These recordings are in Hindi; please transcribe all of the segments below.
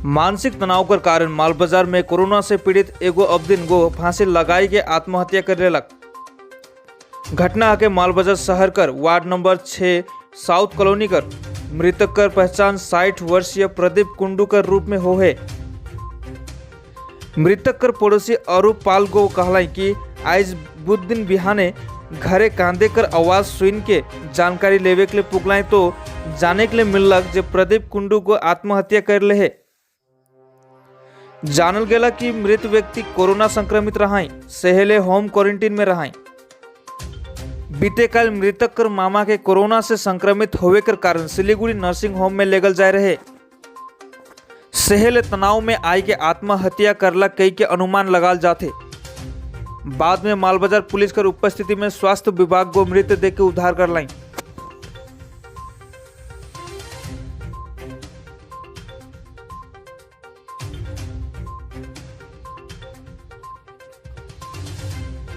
मानसिक तनाव कर कारण माल बाजार में कोरोना से पीड़ित एगो अवदिन गो फांसी लगाई के आत्महत्या कर लेलक। घटना के माल बाजार शहर कर वार्ड नंबर 6 साउथ कॉलोनी कर मृतक कर पहचान 60 वर्षीय प्रदीप कुंडू कर रूप में हो है। मृतक कर पड़ोसी अरूप पाल गो कहलाई कि आज बुध दिन बिहाने घरे कांदे कर आवाज सुन के जानकारी लेवे के लिए पुगलाई तो जाने के लिए मिललक जे प्रदीप कुंडू को आत्महत्या कर ले है। जानल गेला कि मृत व्यक्ति कोरोना संक्रमित रहाई सहेले होम क्वारंटीन में रहाई। बीते कल मृतक कर मामा के कोरोना से संक्रमित होवे कर कारण सिलीगुड़ी नर्सिंग होम में लेगल जाए रहे। सहेले तनाव में आई के आत्महत्या करला कई के अनुमान लगाल जाते। बाद में मालबाजार पुलिस कर उपस्थिति में स्वास्थ्य विभाग को मृत देख के उद्धार कर लाई।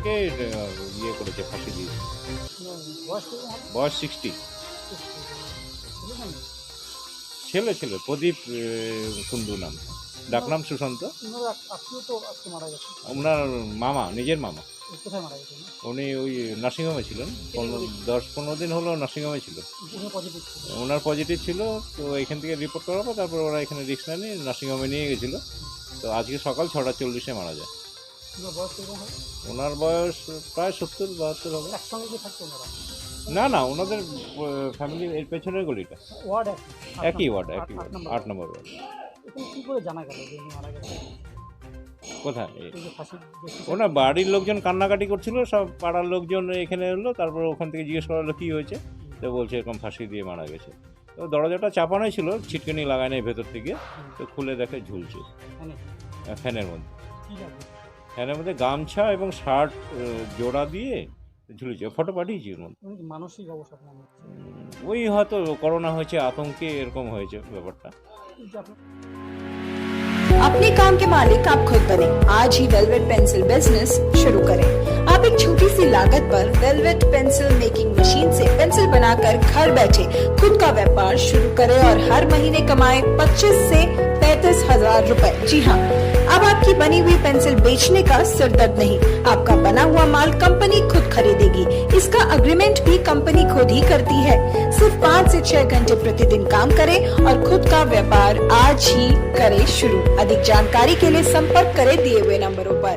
ইয়ে করেছে ফাঁসি দিয়েছে বয়স 60 ছেলে ছেলে প্রদীপ কুন্ডু নাম ডাকনাম সুশান্ত ওনার মামা নিজের মামা উনি ওই নার্সিংহোমে ছিলেন 10-15 দিন হলো নার্সিংহোমে ছিল ওনার পজিটিভ ছিল তো এখান থেকে রিপোর্ট করার পর তারপর ওরা এখানে রিস্ক নিয়ে নার্সিংহোমে নিয়ে গেছিল তো আজকে সকাল 6:40 মারা যায় ওনার বয়স প্রায় 70-72 হবে না না ওনাদের ফ্যামিলি এর পেছনের গলিটা একই ওয়ার্ড 8 নম্বর ওয়ার্ড কোথায় ওনার বাড়ির লোকজন কান্নাকাটি করছিল সব পাড়ার লোকজন এখানে এলো তারপর ওখান থেকে জিজ্ঞেস করা হলো কী হয়েছে তো বলছে এরকম ফাঁসি দিয়ে মারা গেছে তো দরজাটা চাপানোই ছিল ছিটকানি লাগায় নাই ভেতর থেকে তো খুলে দেখে ঝুলছে ফ্যানের মধ্যে গামছা এবং শার্ট জোড়া দিয়ে ঝুলেছে ফটো পাঠিয়েছি ওর মধ্যে মানসিক অবস্থা ওই হয়তো করোনা হয়েছে আতঙ্কে এরকম হয়েছে ব্যাপারটা। अपने काम के मालिक आप खुद बने। आज ही वेलवेट पेंसिल बिजनेस शुरू करें। आप एक छोटी सी लागत पर वेलवेट पेंसिल मेकिंग मशीन से पेंसिल बनाकर घर बैठे खुद का व्यापार शुरू करें और हर महीने कमाएं 25 से 35 हजार रुपए। जी हाँ, अब आपकी बनी हुई पेंसिल बेचने का सिरदर्द नहीं, आपका बना हुआ माल कंपनी खुद खरीदेगी। इसका अग्रीमेंट भी कंपनी खुद ही करती है। सिर्फ 5 से 6 घंटे प्रतिदिन काम करें और खुद का व्यापार आज ही करें शुरू। अधिक जानकारी के लिए संपर्क करें दिए हुए नंबरों पर।